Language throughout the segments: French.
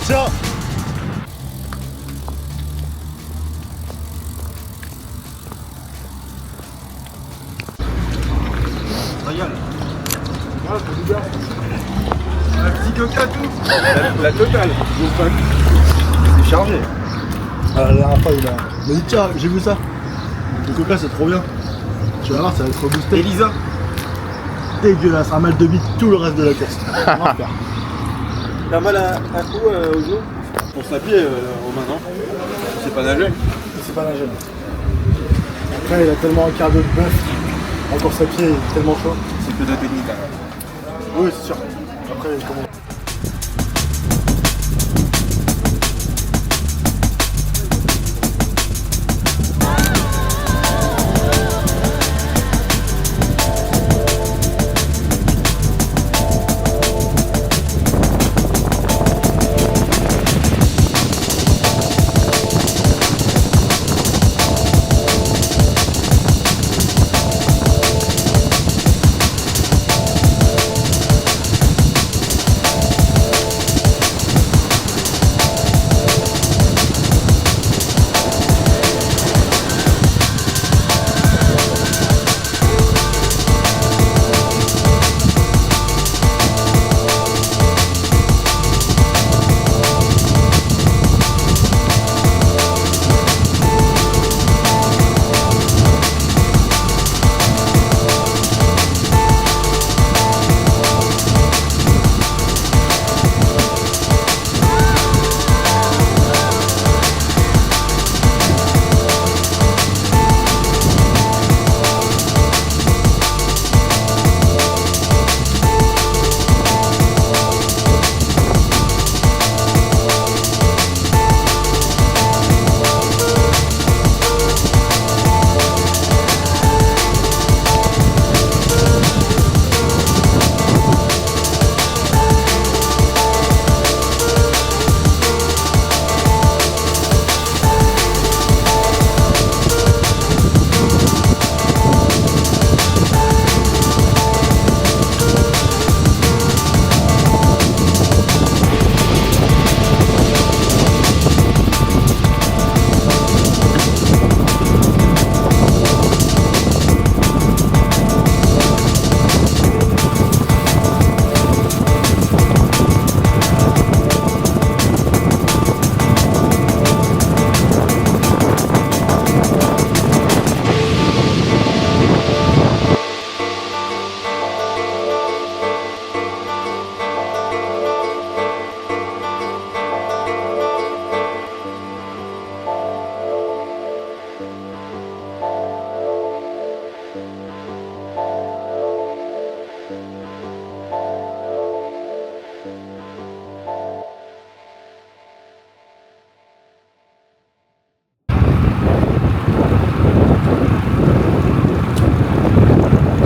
Tiens. Regarde. Ah, c'est bien. Un petit coca tout. La totale. C'est chargé. Ah, la dernière fois, il m'a dit tiens, j'ai vu ça. Le coca, c'est trop bien. Tu vas voir, ça va être reboosté. Elisa. Dégueulasse, un mal de bite tout le reste de la course. T'as mal à où au genou? Pour se pied Romain, non? C'est pas nager. C'est pas la gêne. Après, il a tellement un cardio de bœuf. En course à pied, il est tellement chaud. C'est que de la technique. Oui, c'est sûr. Après, comment.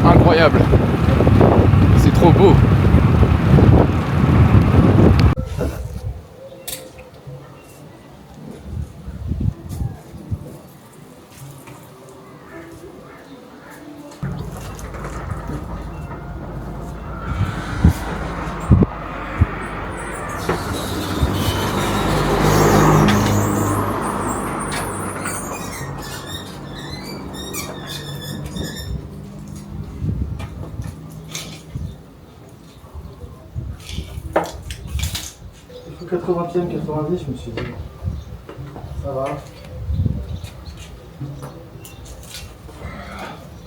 Incroyable. C'est trop beau. Au 80e, 90, je me suis dit, ça va.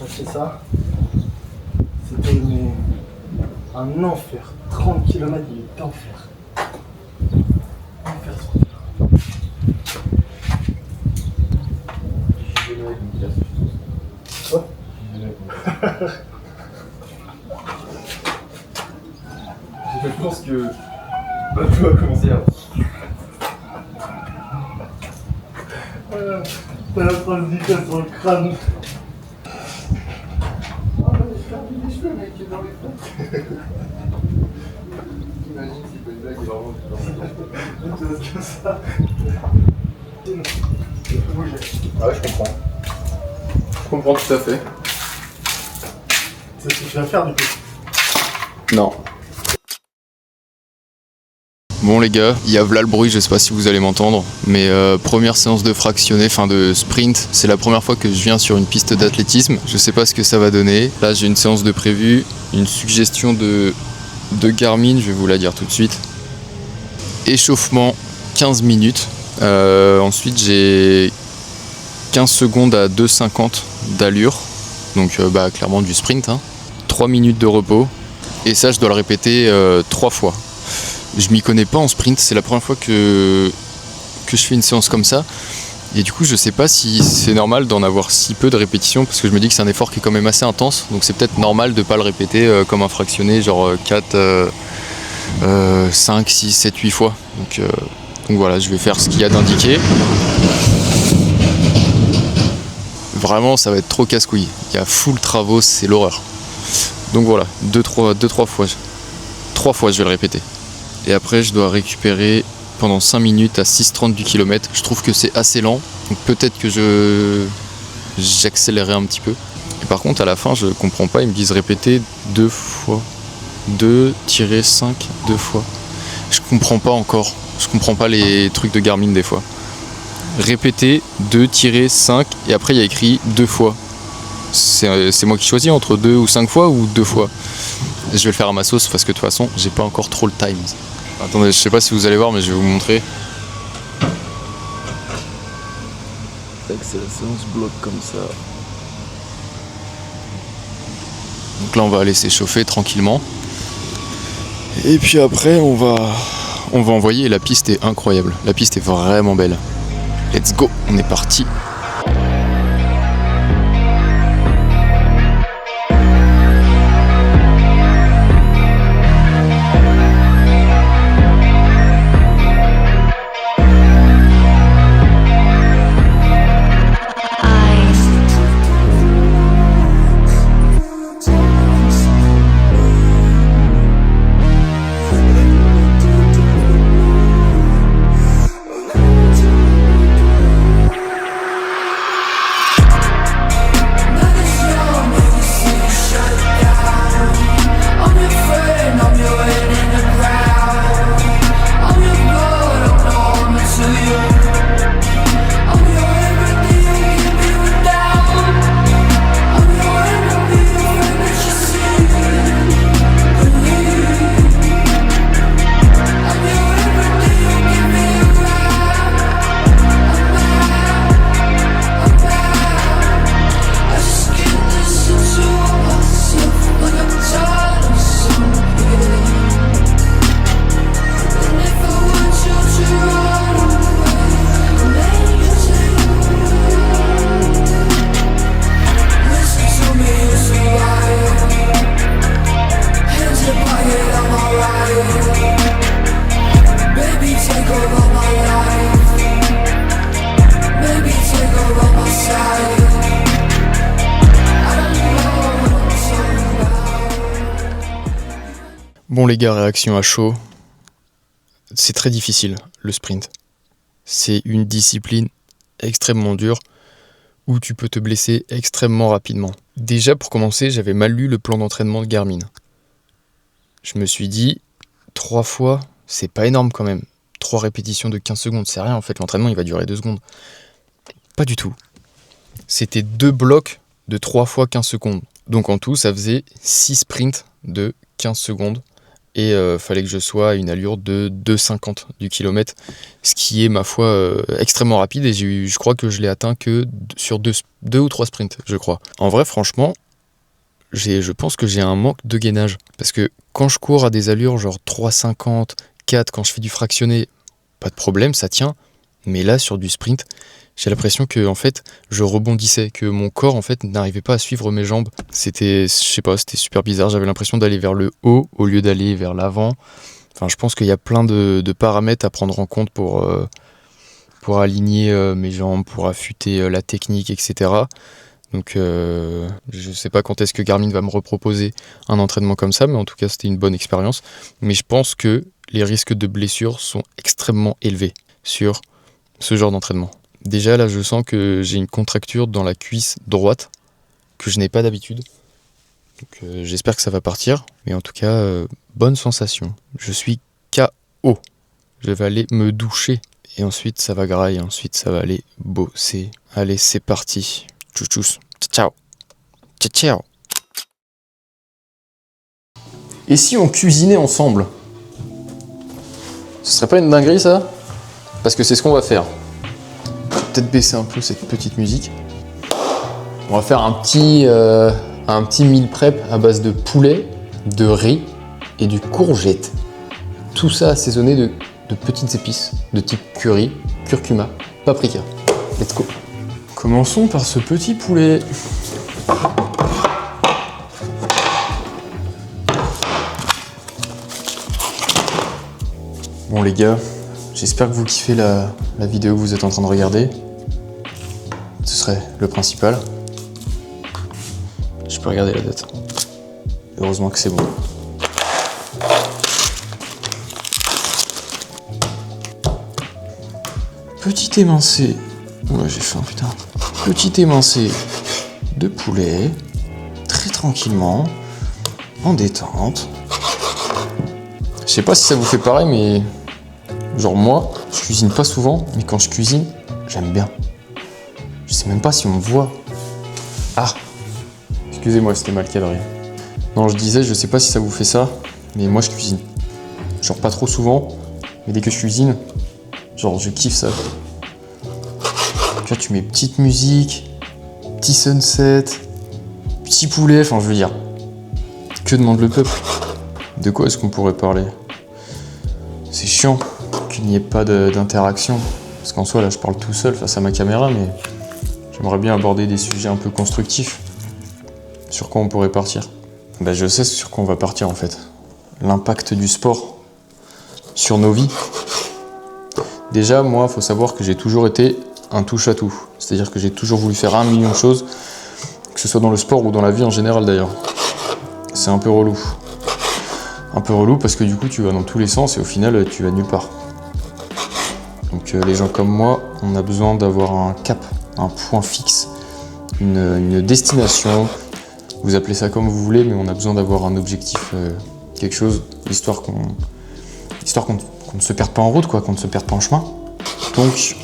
Passer ça, c'était un enfer. 30 km, il est enfer. Enfer sur terre. Quoi? Je pense que tout va commencer à... T'as la transition sur le crâne. Ah, j'ai perdu les cheveux, mec, qui est dans les fenêtres. Imagine si pas une blague, il va vraiment Tu vois comme ça. Ah ouais, je comprends. Je comprends tout à fait. C'est ce que tu vas faire du coup. Non. Bon les gars, il y a là le bruit, je sais pas si vous allez m'entendre, mais première séance de fractionné, enfin de sprint, c'est la première fois que je viens sur une piste d'athlétisme, je sais pas ce que ça va donner. Là j'ai une séance de prévu, une suggestion de Garmin, je vais vous la dire tout de suite. Échauffement 15 minutes, ensuite j'ai 15 secondes à 2,50 d'allure, donc clairement du sprint, 3 minutes de repos, et ça je dois le répéter 3 fois. Je m'y connais pas en sprint, c'est la première fois que je fais une séance comme ça. Et du coup, je sais pas si c'est normal d'en avoir si peu de répétitions, parce que je me dis que c'est un effort qui est quand même assez intense. Donc c'est peut-être normal de pas le répéter comme un fractionné, genre 4, 5, 6, 7, 8 fois. Donc voilà, je vais faire ce qu'il y a d'indiqué. Vraiment, ça va être trop casse-couille. Il y a full travaux, c'est l'horreur. Donc voilà, 2-3 fois. 3 fois, je vais le répéter. Et après je dois récupérer pendant 5 minutes à 6,30 du kilomètre. Je trouve que c'est assez lent, donc peut-être que j'accélérerai un petit peu. Et par contre à la fin je comprends pas, ils me disent répéter 2 fois. 2-5 2 fois. Je comprends pas encore, je comprends pas les trucs de Garmin des fois. Répéter 2-5 et après il y a écrit 2 fois. C'est moi qui choisis entre 2 ou 5 fois ou 2 fois. Je vais le faire à ma sauce parce que de toute façon j'ai pas encore trop le time. Attendez, je sais pas si vous allez voir, mais je vais vous montrer. C'est la séance bloc comme ça. Donc là on va laisser chauffer tranquillement. Et puis après on va envoyer. La piste est incroyable. La piste est vraiment belle. Let's go, on est parti. Bon les gars, réaction à chaud, c'est très difficile le sprint. C'est une discipline extrêmement dure où tu peux te blesser extrêmement rapidement. Déjà pour commencer, j'avais mal lu le plan d'entraînement de Garmin. Je me suis dit, 3 fois, c'est pas énorme quand même. 3 répétitions de 15 secondes, c'est rien en fait, l'entraînement il va durer 2 secondes. Pas du tout. C'était 2 blocs de 3 fois 15 secondes. Donc en tout, ça faisait 6 sprints de 15 secondes. Et fallait que je sois à une allure de 2,50 du kilomètre, ce qui est ma foi extrêmement rapide, et je crois que je l'ai atteint que sur 2 ou 3 sprints, je crois. En vrai, franchement, je pense que j'ai un manque de gainage, parce que quand je cours à des allures genre 3,50, 4, quand je fais du fractionné, pas de problème, ça tient, mais là sur du sprint, j'ai l'impression que en fait je rebondissais, que mon corps en fait n'arrivait pas à suivre mes jambes. C'était super bizarre, j'avais l'impression d'aller vers le haut au lieu d'aller vers l'avant. Enfin, je pense qu'il y a plein de paramètres à prendre en compte pour aligner mes jambes, pour affûter la technique, etc. Donc je sais pas quand est-ce que Garmin va me reproposer un entraînement comme ça, mais en tout cas c'était une bonne expérience. Mais je pense que les risques de blessure sont extrêmement élevés sur ce genre d'entraînement. Déjà là je sens que j'ai une contracture dans la cuisse droite que je n'ai pas d'habitude. Donc j'espère que ça va partir. Mais en tout cas, bonne sensation. Je suis KO. Je vais aller me doucher. Et ensuite, ça va grailler. Ensuite, ça va aller bosser. Allez, c'est parti. Tchous tchous. Ciao. Ciao, ciao. Et si on cuisinait ensemble? Ce serait pas une dinguerie, ça? Parce que c'est ce qu'on va faire. Je vais peut-être baisser un peu cette petite musique. On va faire un petit meal prep à base de poulet, de riz et du courgette. Tout ça assaisonné de petites épices de type curry, curcuma, paprika. Let's go. Commençons par ce petit poulet. Bon les gars, j'espère que vous kiffez la vidéo que vous êtes en train de regarder. Ce serait le principal. Je peux regarder la date. Heureusement que c'est bon. Petit émincé. Ouais, j'ai faim, putain. Petit émincé de poulet. Très tranquillement. En détente. Je sais pas si ça vous fait pareil, mais... Genre moi, je cuisine pas souvent, mais quand je cuisine, j'aime bien. Je sais même pas si on me voit. Ah! Excusez-moi, c'était mal cadré. Non, je disais, je sais pas si ça vous fait ça, mais moi je cuisine. Genre pas trop souvent, mais dès que je cuisine, genre je kiffe ça. Là tu mets petite musique, petit sunset, petit poulet, enfin je veux dire, que demande le peuple? De quoi est-ce qu'on pourrait parler? C'est chiant qu'il n'y ait pas d'interaction, parce qu'en soi là je parle tout seul face à ma caméra, mais j'aimerais bien aborder des sujets un peu constructifs. Sur quoi on pourrait partir? Ben, je sais sur quoi on va partir en fait. L'impact du sport sur nos vies. Déjà, moi, il faut savoir que j'ai toujours été un touche-à-tout. C'est-à-dire que j'ai toujours voulu faire 1 million de choses, que ce soit dans le sport ou dans la vie en général d'ailleurs. C'est un peu relou. Un peu relou parce que du coup, tu vas dans tous les sens et au final, tu vas nulle part. Donc les gens comme moi, on a besoin d'avoir un cap, un point fixe, une destination. Vous appelez ça comme vous voulez, mais on a besoin d'avoir un objectif, quelque chose, histoire qu'on ne se perde pas en route, quoi, qu'on ne se perde pas en chemin. Donc,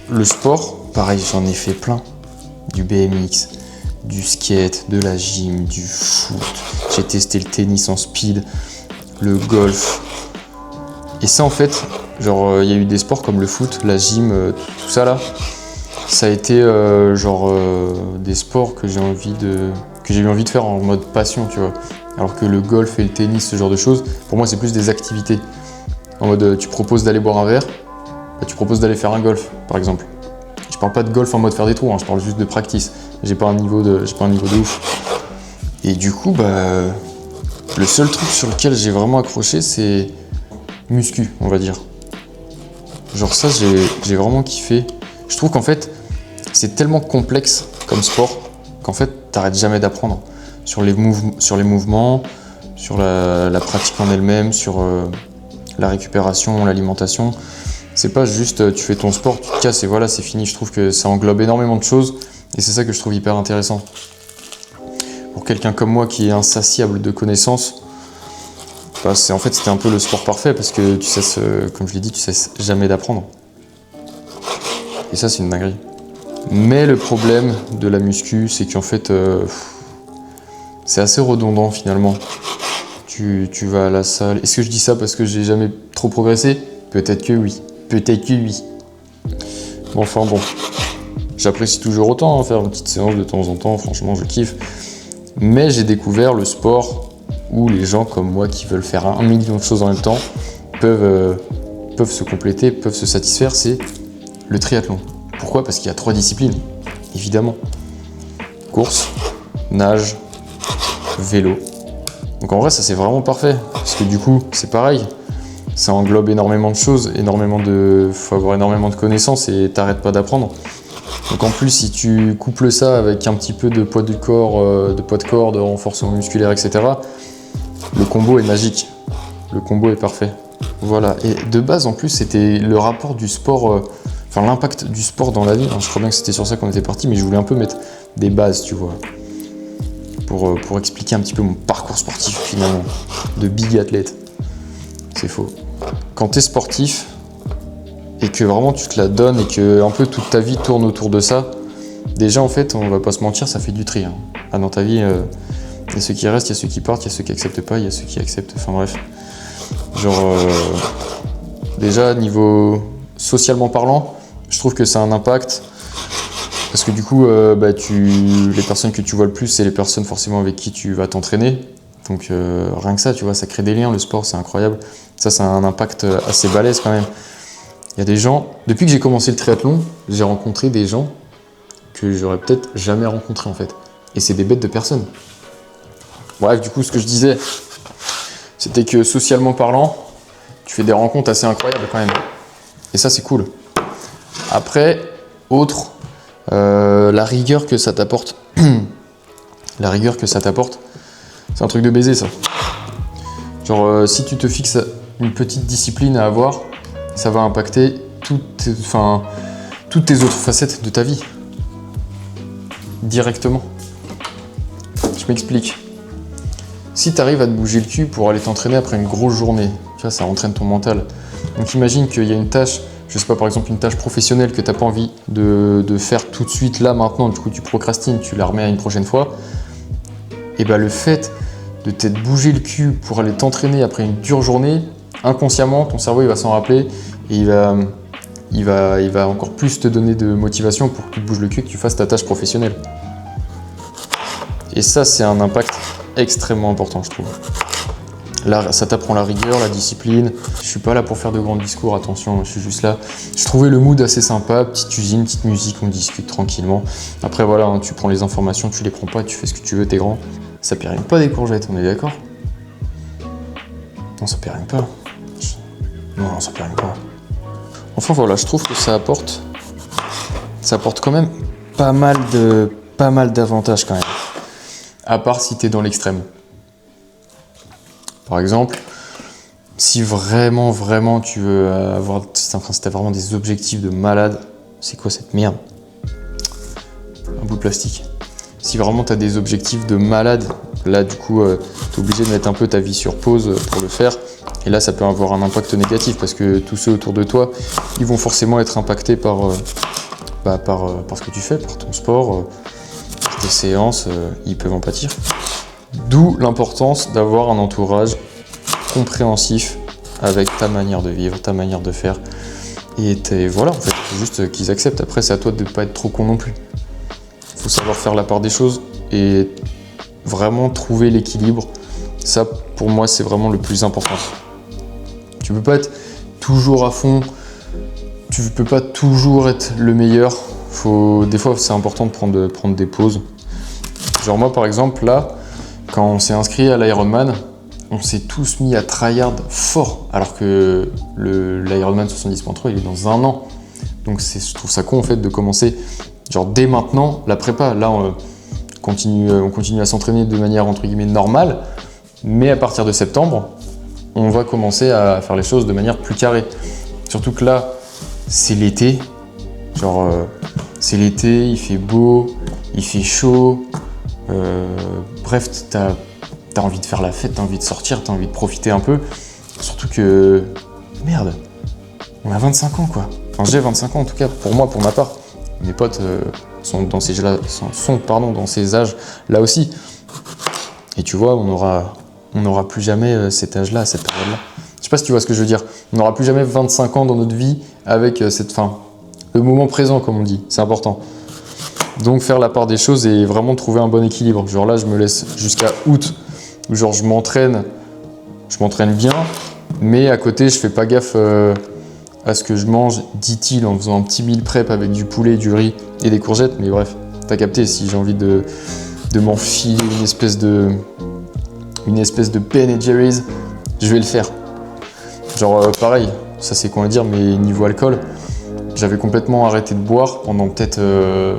le sport, pareil, j'en ai fait plein. Du BMX, du skate, de la gym, du foot. J'ai testé le tennis en speed, le golf. Et ça, en fait, genre, il y a eu des sports comme le foot, la gym, tout ça là. Ça a été, des sports que j'ai eu envie de faire en mode passion, tu vois. Alors que le golf et le tennis, ce genre de choses, pour moi, c'est plus des activités. En mode, tu proposes d'aller boire un verre, bah, tu proposes d'aller faire un golf, par exemple. Je parle pas de golf en mode faire des trous, hein, je parle juste de practice. J'ai pas un niveau de ouf. Et du coup, bah, le seul truc sur lequel j'ai vraiment accroché, c'est muscu, on va dire. Genre ça, j'ai vraiment kiffé. Je trouve qu'en fait, c'est tellement complexe comme sport qu'en fait, t'arrêtes jamais d'apprendre sur les mouvements, sur la pratique en elle-même, sur la récupération, l'alimentation. C'est pas juste tu fais ton sport, tu te casses et voilà, c'est fini. Je trouve que ça englobe énormément de choses et c'est ça que je trouve hyper intéressant. Pour quelqu'un comme moi qui est insatiable de connaissances, bah, c'était un peu le sport parfait parce que tu cesses, comme je l'ai dit, tu cesses jamais d'apprendre. Et ça, c'est une dinguerie. Mais le problème de la muscu, c'est qu'en fait, c'est assez redondant finalement. Tu vas à la salle. Est-ce que je dis ça parce que j'ai jamais trop progressé? Peut-être que oui. Peut-être que oui. Bon, enfin bon. J'apprécie toujours autant faire une petite séance de temps en temps. Franchement, je kiffe. Mais j'ai découvert le sport où les gens comme moi qui veulent faire 1 million de choses en même temps peuvent se compléter, peuvent se satisfaire. C'est le triathlon. Pourquoi? Parce qu'il y a 3 disciplines, évidemment. Course, nage, vélo. Donc en vrai, ça c'est vraiment parfait. Parce que du coup, c'est pareil. Ça englobe énormément de choses, faut avoir énormément de connaissances et t'arrêtes pas d'apprendre. Donc en plus, si tu couples ça avec un petit peu de poids de corps, de renforcement musculaire, etc., le combo est magique. Le combo est parfait. Voilà. Et de base, en plus, c'était le rapport du sport, l'impact du sport dans la vie. Je crois bien que c'était sur ça qu'on était parti, mais je voulais un peu mettre des bases, tu vois, pour expliquer un petit peu mon parcours sportif finalement, de big athlète. C'est faux. Quand t'es sportif, et que vraiment tu te la donnes et que un peu toute ta vie tourne autour de ça, déjà en fait, on va pas se mentir, ça fait du tri. Hein. Ah, dans ta vie, il y a ceux qui restent, il y a ceux qui partent, il y a ceux qui acceptent pas, il y a ceux qui acceptent, enfin bref. Genre, déjà, niveau socialement parlant, je trouve que ça a un impact. Parce que du coup, les personnes que tu vois le plus, c'est les personnes forcément avec qui tu vas t'entraîner. Donc rien que ça, tu vois, ça crée des liens, le sport, c'est incroyable. Ça a un impact assez balèze quand même. Il y a des gens, depuis que j'ai commencé le triathlon, j'ai rencontré des gens que j'aurais peut-être jamais rencontrés en fait. Et c'est des bêtes de personnes. Bref, du coup, ce que je disais, c'était que socialement parlant, tu fais des rencontres assez incroyables quand même. Et ça, c'est cool. Après, la rigueur que ça t'apporte. La rigueur que ça t'apporte, c'est un truc de baiser, ça. Genre, si tu te fixes une petite discipline à avoir, ça va impacter toutes tes autres facettes de ta vie. Directement. Je m'explique. Si tu arrives à te bouger le cul pour aller t'entraîner après une grosse journée, tu vois, ça entraîne ton mental. Donc imagine qu'il y a une tâche, je sais pas, par exemple une tâche professionnelle que tu n'as pas envie de faire tout de suite, là, maintenant, du coup tu procrastines, tu la remets à une prochaine fois. Et bah le fait de t'être bougé le cul pour aller t'entraîner après une dure journée, inconsciemment, ton cerveau il va s'en rappeler et il va encore plus te donner de motivation pour que tu te bouges le cul et que tu fasses ta tâche professionnelle. Et ça, c'est un impact extrêmement important, je trouve. Là, ça t'apprend la rigueur, la discipline. Je suis pas là pour faire de grands discours, attention, je suis juste là. Je trouvais le mood assez sympa, petite usine, petite musique, on discute tranquillement. Après voilà, hein, tu prends les informations, tu les prends pas, tu fais ce que tu veux, t'es grand. Ça périme pas des courgettes, on est d'accord? Non, ça périme pas. Non, ça périme pas. Enfin voilà, je trouve que ça apporte quand même pas mal d'avantages quand même. À part si t'es dans l'extrême. Par exemple, si vraiment tu veux avoir, si t'as vraiment des objectifs de malade, c'est quoi cette merde? Un bout de plastique. Si vraiment t'as des objectifs de malade, là du coup t'es obligé de mettre un peu ta vie sur pause pour le faire. Et là ça peut avoir un impact négatif parce que tous ceux autour de toi, ils vont forcément être impactés par ce que tu fais, par ton sport, par tes séances, ils peuvent en pâtir. D'où l'importance d'avoir un entourage compréhensif avec ta manière de vivre, ta manière de faire. Et voilà, en fait, faut juste qu'ils acceptent. Après, c'est à toi de ne pas être trop con non plus. Il faut savoir faire la part des choses et vraiment trouver l'équilibre. Ça, pour moi, c'est vraiment le plus important. Tu peux pas être toujours à fond, tu peux pas toujours être le meilleur. Des fois, c'est important de prendre des pauses. Genre moi, par exemple, là, quand on s'est inscrit à l'Ironman, on s'est tous mis à tryhard fort, alors que l'Ironman 70.3, il est dans 1 an. Donc je trouve ça con en fait de commencer genre dès maintenant la prépa. Là, on continue à s'entraîner de manière entre guillemets normale, mais à partir de septembre, on va commencer à faire les choses de manière plus carrée. Surtout que là, c'est l'été. C'est l'été, il fait beau, il fait chaud. Bref, t'as envie de faire la fête, t'as envie de sortir, t'as envie de profiter un peu. Surtout que, merde, on a 25 ans quoi. Enfin, j'ai 25 ans en tout cas, pour moi, pour ma part. Mes potes sont dans ces âges là aussi. Et tu vois, on n'aura plus jamais cet âge-là, cette période-là. Je sais pas si tu vois ce que je veux dire. On n'aura plus jamais 25 ans dans notre vie avec cette fin. Le moment présent, comme on dit, c'est important. Donc faire la part des choses et vraiment trouver un bon équilibre. Genre là, je me laisse jusqu'à août, où genre je m'entraîne bien, mais à côté, je fais pas gaffe à ce que je mange, dit-il, en faisant un petit meal prep avec du poulet, du riz et des courgettes. Mais bref, t'as capté, si j'ai envie de m'enfiler une espèce de Ben & Jerry's, je vais le faire. Genre pareil, ça c'est con à dire, mais niveau alcool, j'avais complètement arrêté de boire pendant peut-être 2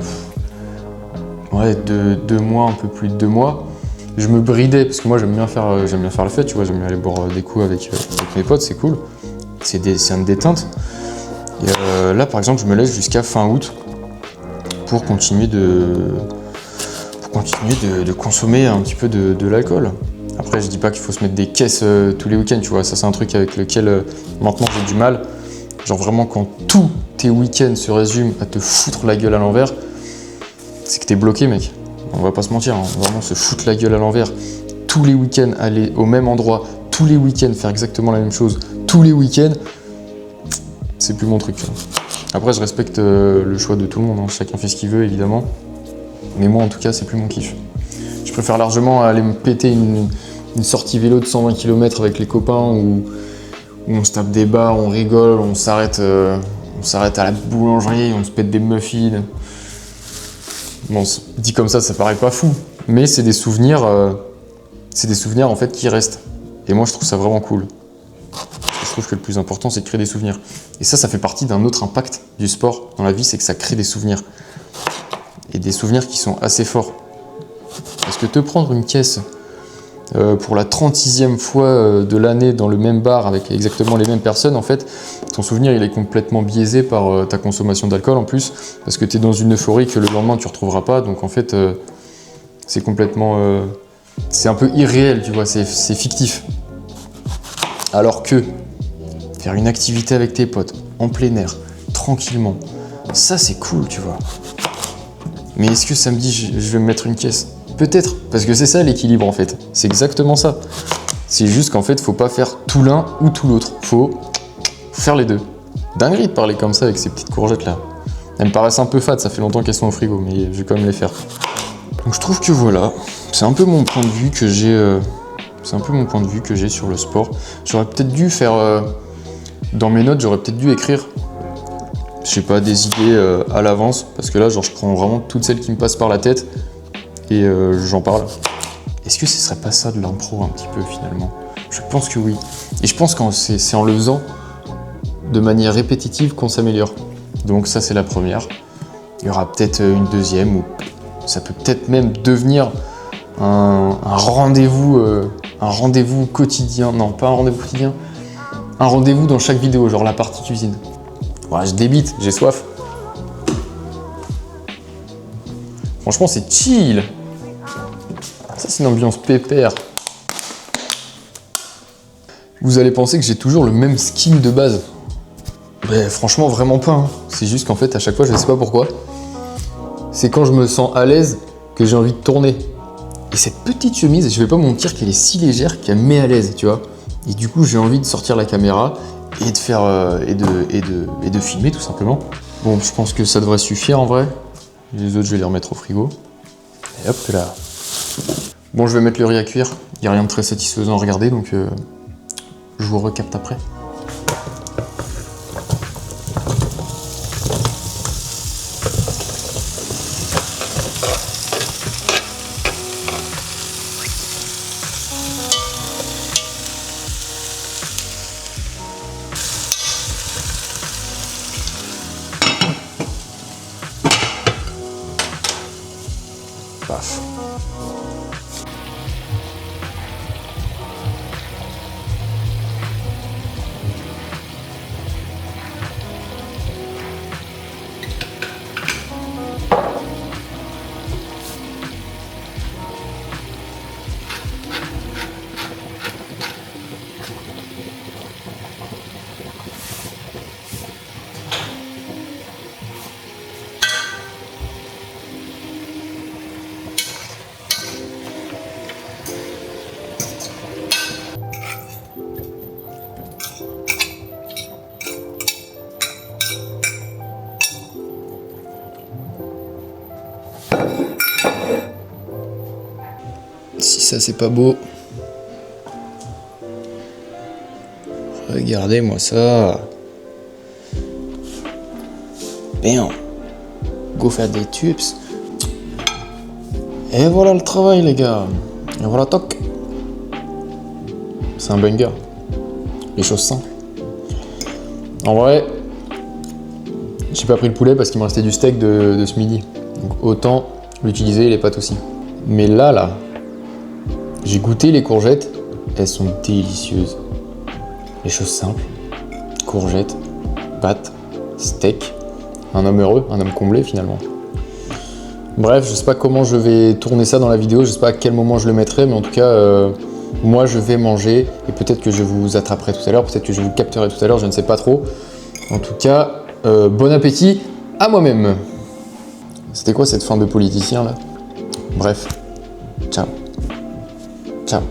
mois, un peu plus de 2 mois. Je me bridais parce que moi j'aime bien faire la fête, tu vois, j'aime bien aller boire des coups avec mes potes, c'est cool. C'est une détente. Et là par exemple, je me laisse jusqu'à fin août pour continuer de consommer un petit peu de l'alcool. Après, je dis pas qu'il faut se mettre des caisses tous les week-ends, tu vois, ça c'est un truc avec lequel maintenant j'ai du mal. Genre vraiment quand tous tes week-ends se résument à te foutre la gueule à l'envers, c'est que t'es bloqué mec. On va pas se mentir, hein. Vraiment se foutre la gueule à l'envers. Tous les week-ends aller au même endroit, tous les week-ends faire exactement la même chose, tous les week-ends, c'est plus mon truc. Tu vois. Après je respecte le choix de tout le monde, hein. Chacun fait ce qu'il veut évidemment. Mais moi en tout cas c'est plus mon kiff. Je préfère largement aller me péter une sortie vélo de 120 km avec les copains où on se tape des bars, on rigole, on s'arrête à la boulangerie, on se pète des muffins. Bon, dit comme ça paraît pas fou, mais c'est des souvenirs en fait qui restent. Et moi je trouve ça vraiment cool. Je trouve que le plus important c'est de créer des souvenirs. Et ça fait partie d'un autre impact du sport dans la vie, c'est que ça crée des souvenirs. Et des souvenirs qui sont assez forts. Parce que te prendre une caisse pour la 36e fois de l'année dans le même bar avec exactement les mêmes personnes, en fait, ton souvenir il est complètement biaisé par ta consommation d'alcool en plus, parce que tu es dans une euphorie que le lendemain tu retrouveras pas, donc en fait c'est complètement... c'est un peu irréel, tu vois, c'est fictif. Alors que faire une activité avec tes potes, en plein air, tranquillement, ça c'est cool, tu vois. Mais est-ce que samedi je vais me mettre une caisse ? Peut-être, parce que c'est ça l'équilibre en fait. C'est exactement ça. C'est juste qu'en fait, faut pas faire tout l'un ou tout l'autre. Faut faire les deux. Dinguerie de parler comme ça avec ces petites courgettes là. Elles me paraissent un peu fades, ça fait longtemps qu'elles sont au frigo, mais je vais quand même les faire. Donc je trouve que voilà, c'est un peu mon point de vue que j'ai. C'est un peu mon point de vue que j'ai sur le sport. J'aurais peut-être dû faire. Dans mes notes, j'aurais peut-être dû écrire. Je sais pas, des idées à l'avance, parce que là, genre, je prends vraiment toutes celles qui me passent par la tête. Et j'en parle. Est-ce que ce serait pas ça de l'impro un petit peu finalement ? Je pense que oui. Et je pense que c'est en le faisant de manière répétitive qu'on s'améliore. Donc ça c'est la première. Il y aura peut-être une deuxième ou ça peut peut-être même devenir un rendez-vous quotidien. Non, pas un rendez-vous quotidien. Un rendez-vous dans chaque vidéo, genre la partie cuisine. Ouais, je débite, j'ai soif. Franchement c'est chill. Ça c'est une ambiance pépère. Vous allez penser que j'ai toujours le même skin de base. Mais franchement vraiment pas. Hein. C'est juste qu'en fait à chaque fois je sais pas pourquoi. C'est quand je me sens à l'aise que j'ai envie de tourner. Et cette petite chemise, je vais pas mentir qu'elle est si légère qu'elle me met à l'aise, tu vois. Et du coup j'ai envie de sortir la caméra et de faire et de filmer tout simplement. Bon je pense que ça devrait suffire en vrai. Les autres je vais les remettre au frigo. Et hop là. Bon, je vais mettre le riz à cuire. Il n'y a rien de très satisfaisant à regarder, donc je vous recapte après. Paf. Si ça c'est pas beau. Regardez-moi ça. Bien. Go faire des tubes. Et voilà le travail les gars. Et voilà toc. C'est un banger. Les choses simples. En vrai, j'ai pas pris le poulet parce qu'il me restait du steak de ce midi. Donc autant l'utiliser et les pâtes aussi. Mais là, j'ai goûté les courgettes, elles sont délicieuses. Les choses simples, courgettes, pâtes, steak, un homme heureux, un homme comblé finalement. Bref, je sais pas comment je vais tourner ça dans la vidéo, je sais pas à quel moment je le mettrai, mais en tout cas, moi je vais manger et peut-être que je vous attraperai tout à l'heure, peut-être que je vous capterai tout à l'heure, je ne sais pas trop. En tout cas, bon appétit à moi-même. C'était quoi cette fin de politicien là? Bref, ciao. Ciao.